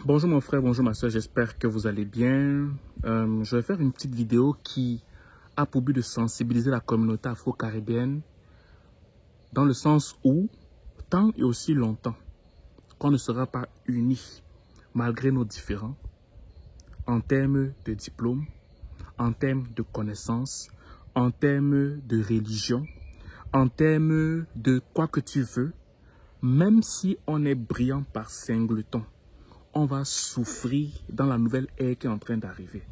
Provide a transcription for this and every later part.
Bonjour mon frère, bonjour ma soeur, j'espère que vous allez bien. Je vais faire une petite vidéo qui a pour but de sensibiliser la communauté afro-caribéenne dans le sens où, tant et aussi longtemps qu'on ne sera pas unis malgré nos différends, en termes de diplôme, en termes de connaissances, en termes de religion, en termes de quoi que tu veux, même si on est brillant par singleton, on va souffrir dans la nouvelle ère qui est en train d'arriver.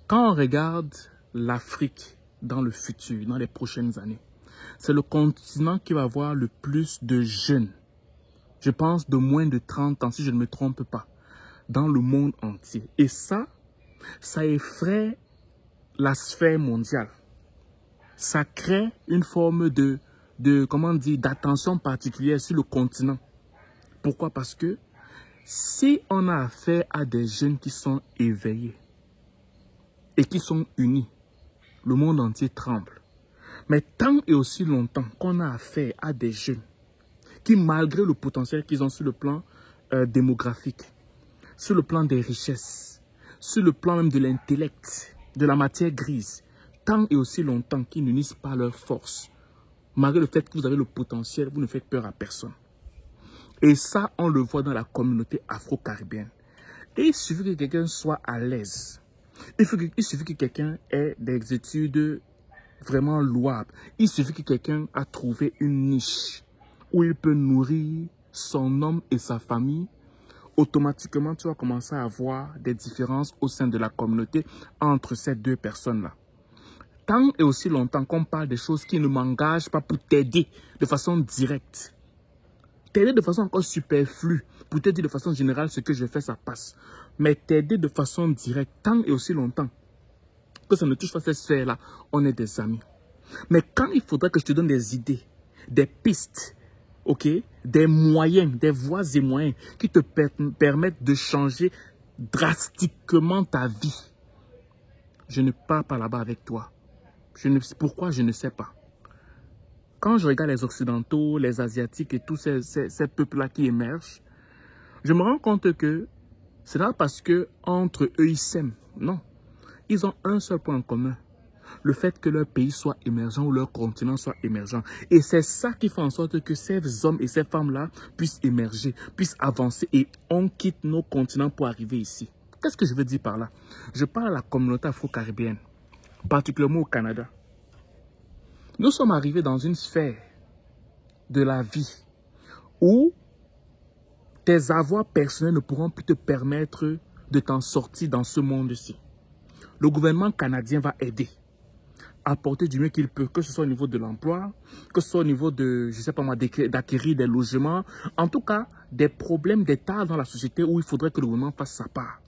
Quand on regarde l'Afrique dans le futur, dans les prochaines années, c'est le continent qui va avoir le plus de jeunes, je pense de moins de 30 ans, si je ne me trompe pas, dans le monde entier. Et ça effraie la sphère mondiale. Ça crée une forme d'attention particulière sur le continent. Pourquoi? Parce que si on a affaire à des jeunes qui sont éveillés et qui sont unis, le monde entier tremble. Mais tant et aussi longtemps qu'on a affaire à des jeunes qui, malgré le potentiel qu'ils ont sur le plan démographique, sur le plan des richesses, sur le plan même de l'intellect, de la matière grise, tant et aussi longtemps qu'ils n'unissent pas leurs forces, malgré le fait que vous avez le potentiel, vous ne faites peur à personne. Et ça, on le voit dans la communauté afro-caribéenne. Et il suffit que quelqu'un soit à l'aise. Il suffit que quelqu'un ait des études vraiment louables. Il suffit que quelqu'un a trouvé une niche où il peut nourrir son homme et sa famille. Automatiquement, tu vas commencer à avoir des différences au sein de la communauté entre ces deux personnes-là. Tant et aussi longtemps qu'on parle des choses qui ne m'engagent pas pour t'aider de façon directe, t'aider de façon encore superflue, pour te dire de façon générale ce que je fais, ça passe. Mais t'aider de façon directe, tant et aussi longtemps que ça ne touche pas cette sphère-là, on est des amis. Mais quand il faudra que je te donne des idées, des pistes, ok, des moyens, des voies et moyens qui te permettent de changer drastiquement ta vie, je ne pars pas là-bas avec toi. Pourquoi? Je ne sais pas. Quand je regarde les Occidentaux, les Asiatiques et tous ces peuples-là qui émergent, je me rends compte que c'est là parce que entre eux, ils s'aiment. Non. Ils ont un seul point en commun. Le fait que leur pays soit émergent ou leur continent soit émergent. Et c'est ça qui fait en sorte que ces hommes et ces femmes-là puissent émerger, puissent avancer et on quitte nos continents pour arriver ici. Qu'est-ce que je veux dire par là? Je parle à la communauté afro-caribéenne, particulièrement au Canada. Nous sommes arrivés dans une sphère de la vie où tes avoirs personnels ne pourront plus te permettre de t'en sortir dans ce monde-ci. Le gouvernement canadien va aider, apporter du mieux qu'il peut, que ce soit au niveau de l'emploi, que ce soit au niveau de, je sais pas moi, d'acquérir des logements, en tout cas, des problèmes d'état dans la société où il faudrait que le gouvernement fasse sa part.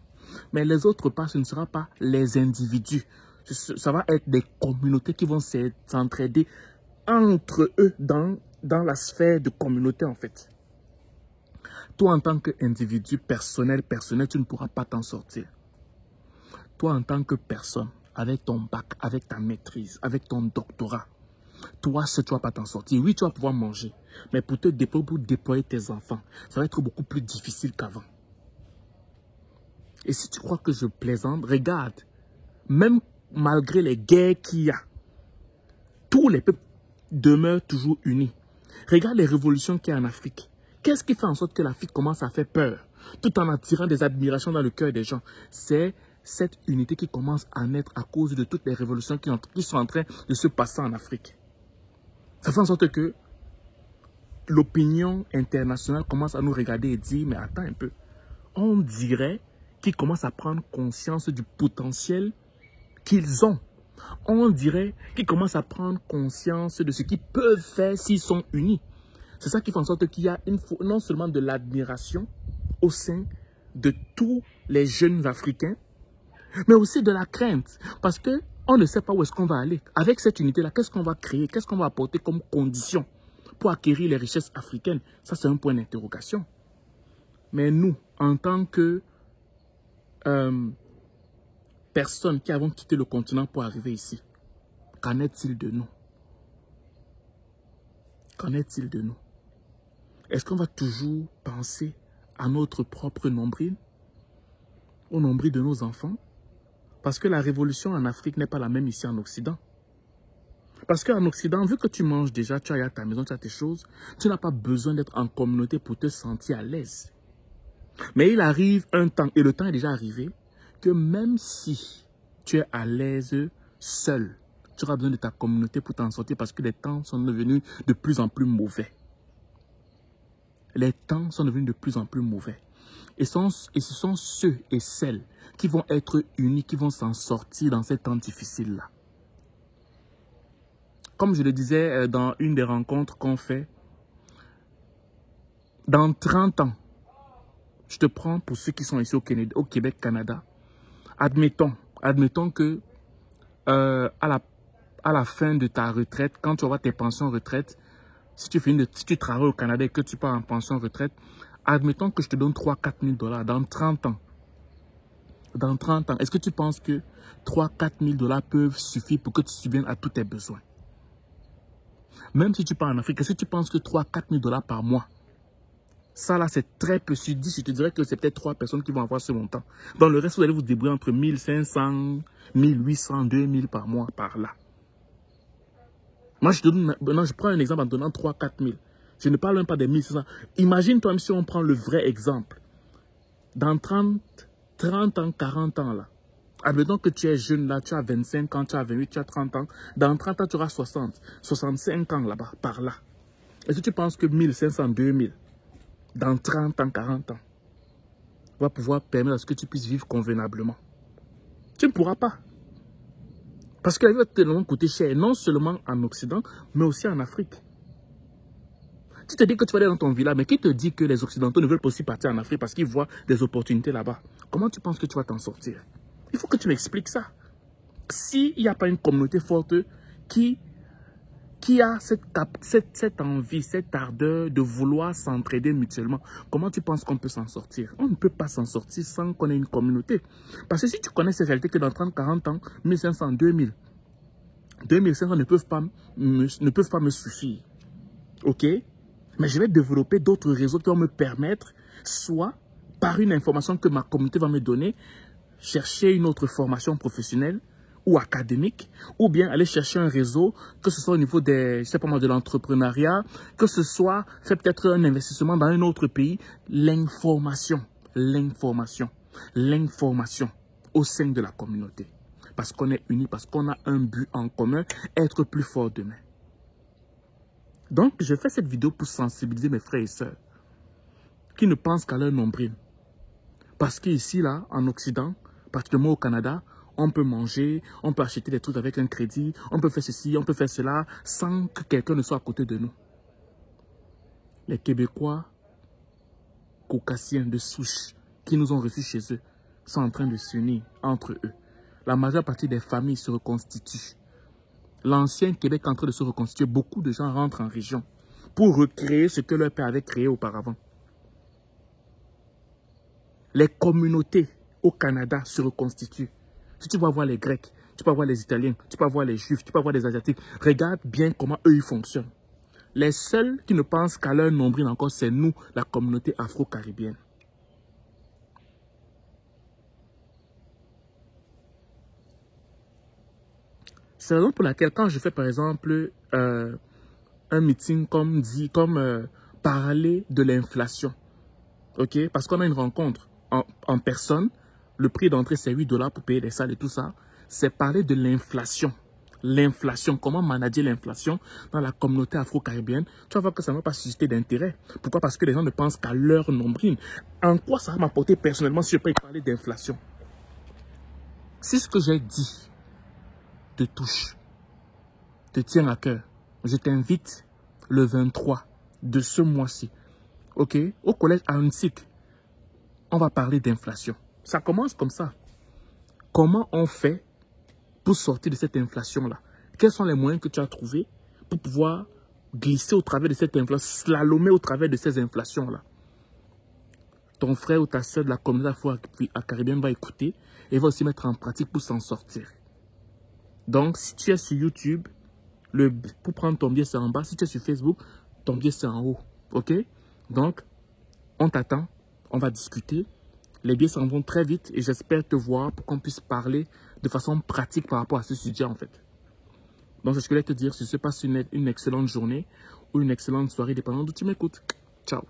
Mais les autres parts, ce ne sera pas les individus. Ça va être des communautés qui vont s'entraider entre eux dans la sphère de communauté en fait. Toi en tant qu'individu personnel, tu ne pourras pas t'en sortir. Toi en tant que personne, avec ton bac, avec ta maîtrise, avec ton doctorat, toi seul tu ne vas pas t'en sortir. Oui, tu vas pouvoir manger, mais pour déployer tes enfants, ça va être beaucoup plus difficile qu'avant. Et si tu crois que je plaisante, regarde, même malgré les guerres qu'il y a, tous les peuples demeurent toujours unis. Regarde les révolutions qu'il y a en Afrique. Qu'est-ce qui fait en sorte que l'Afrique commence à faire peur, tout en attirant des admirations dans le cœur des gens? C'est cette unité qui commence à naître à cause de toutes les révolutions qui sont en train de se passer en Afrique. Ça fait en sorte que l'opinion internationale commence à nous regarder et dire, mais attends un peu, on dirait qu'ils commencent à prendre conscience du potentiel qu'ils ont. On dirait qu'ils commencent à prendre conscience de ce qu'ils peuvent faire s'ils sont unis. C'est ça qui fait en sorte qu'il y a non seulement de l'admiration au sein de tous les jeunes Africains, mais aussi de la crainte. Parce qu'on ne sait pas où est-ce qu'on va aller. Avec cette unité-là, qu'est-ce qu'on va créer? Qu'est-ce qu'on va apporter comme condition pour acquérir les richesses africaines? Ça, c'est un point d'interrogation. Mais nous, en tant que personnes qui avons quitté le continent pour arriver ici, qu'en est-il de nous? Qu'en est-il de nous? Est-ce qu'on va toujours penser à notre propre nombril, au nombril de nos enfants? Parce que la révolution en Afrique n'est pas la même ici en Occident. Parce qu'en Occident, vu que tu manges déjà, tu as ta maison, tu as tes choses, tu n'as pas besoin d'être en communauté pour te sentir à l'aise. Mais il arrive un temps, et le temps est déjà arrivé, que même si tu es à l'aise seul, tu auras besoin de ta communauté pour t'en sortir parce que les temps sont devenus de plus en plus mauvais. Les temps sont devenus de plus en plus mauvais. Et ce sont ceux et celles qui vont être unis, qui vont s'en sortir dans ces temps difficiles-là. Comme je le disais dans une des rencontres qu'on fait, dans 30 ans, je te prends pour ceux qui sont ici au Québec, Canada. Admettons que à la fin de ta retraite, quand tu auras tes pensions retraite, si tu travailles au Canada et que tu pars en pension retraite, admettons que je te donne 3-4 000 $ dans 30 ans. Dans 30 ans, est-ce que tu penses que 3-4 000 $ peuvent suffire pour que tu subviennes à tous tes besoins? Même si tu pars en Afrique, est-ce que tu penses que 3-4 000 $ par mois, ça là c'est très peu. Je te dirais que c'est peut-être 3 personnes qui vont avoir ce montant. Dans le reste, vous allez vous débrouiller entre 1500, 1800, 2000 par mois, par là. Moi, je prends un exemple en donnant 3-4 000. Je ne parle même pas des 1500. Imagine-toi même si on prend le vrai exemple. Dans 30 ans, 40 ans là, admettons que tu es jeune là, tu as 25 ans, tu as 28, tu as 30 ans. Dans 30 ans, tu auras 60, 65 ans là-bas, par là. Est-ce que tu penses que 1500, 2000, dans 30 ans, 40 ans, va pouvoir permettre à ce que tu puisses vivre convenablement? Tu ne pourras pas. Parce que la vie va tellement coûter cher, non seulement en Occident, mais aussi en Afrique. Tu te dis que tu vas aller dans ton village, mais qui te dit que les Occidentaux ne veulent pas aussi partir en Afrique parce qu'ils voient des opportunités là-bas? Comment tu penses que tu vas t'en sortir? Il faut que tu m'expliques ça. S'il n'y a pas une communauté forte qui a cette envie, cette ardeur de vouloir s'entraider mutuellement, comment tu penses qu'on peut s'en sortir? On ne peut pas s'en sortir sans qu'on ait une communauté. Parce que si tu connais ces réalités que dans 30-40 ans, 1500, 2000, 2500 ne peuvent pas me suffire. Ok? Mais je vais développer d'autres réseaux qui vont me permettre, soit par une information que ma communauté va me donner, chercher une autre formation professionnelle ou académique, ou bien aller chercher un réseau, que ce soit au niveau des, je sais pas moi, de l'entrepreneuriat, que ce soit faire peut-être un investissement dans un autre pays. L'information au sein de la communauté. Parce qu'on est unis, parce qu'on a un but en commun, être plus fort demain. Donc, je fais cette vidéo pour sensibiliser mes frères et sœurs qui ne pensent qu'à leur nombril. Parce qu'ici, là, en Occident, particulièrement au Canada, on peut manger, on peut acheter des trucs avec un crédit, on peut faire ceci, on peut faire cela, sans que quelqu'un ne soit à côté de nous. Les Québécois, caucasiens de souche, qui nous ont reçus chez eux, sont en train de s'unir entre eux. La majeure partie des familles se reconstituent. L'ancien Québec est en train de se reconstituer. Beaucoup de gens rentrent en région pour recréer ce que leur père avait créé auparavant. Les communautés au Canada se reconstituent. Si tu vas voir les Grecs, tu peux voir les Italiens, tu peux voir les Juifs, tu peux voir les Asiatiques. Regarde bien comment eux, ils fonctionnent. Les seuls qui ne pensent qu'à leur nombril encore, c'est nous, la communauté afro-caribéenne. C'est la raison pour laquelle, quand je fais par exemple un meeting comme parler de l'inflation, ok, parce qu'on a une rencontre en personne, le prix d'entrée c'est 8 $ pour payer les salles et tout ça, c'est parler de l'inflation. L'inflation, comment manager l'inflation dans la communauté afro-caribéenne. Tu vas voir que ça ne va pas susciter d'intérêt. Pourquoi? Parce que les gens ne pensent qu'à leur nombril. En quoi ça va m'apporter personnellement si je peux parler d'inflation? Si ce que j'ai dit te touche, te tient à cœur, je t'invite le 23 de ce mois-ci, ok, au collège Antique, on va parler d'inflation. Ça commence comme ça. Comment on fait pour sortir de cette inflation-là? Quels sont les moyens que tu as trouvés pour pouvoir glisser au travers de cette inflation, slalomer au travers de ces inflations-là? Ton frère ou ta soeur de la communauté afro-caribéenne va écouter et va aussi mettre en pratique pour s'en sortir. Donc, si tu es sur YouTube, pour prendre ton billet, c'est en bas. Si tu es sur Facebook, ton billet, c'est en haut. Ok? Donc, on t'attend, on va discuter. Les billets s'en vont très vite et j'espère te voir pour qu'on puisse parler de façon pratique par rapport à ce sujet en fait. Donc, c'est ce que je voulais te dire. Si ce passe une excellente journée ou une excellente soirée, dépendant d'où tu m'écoutes. Ciao.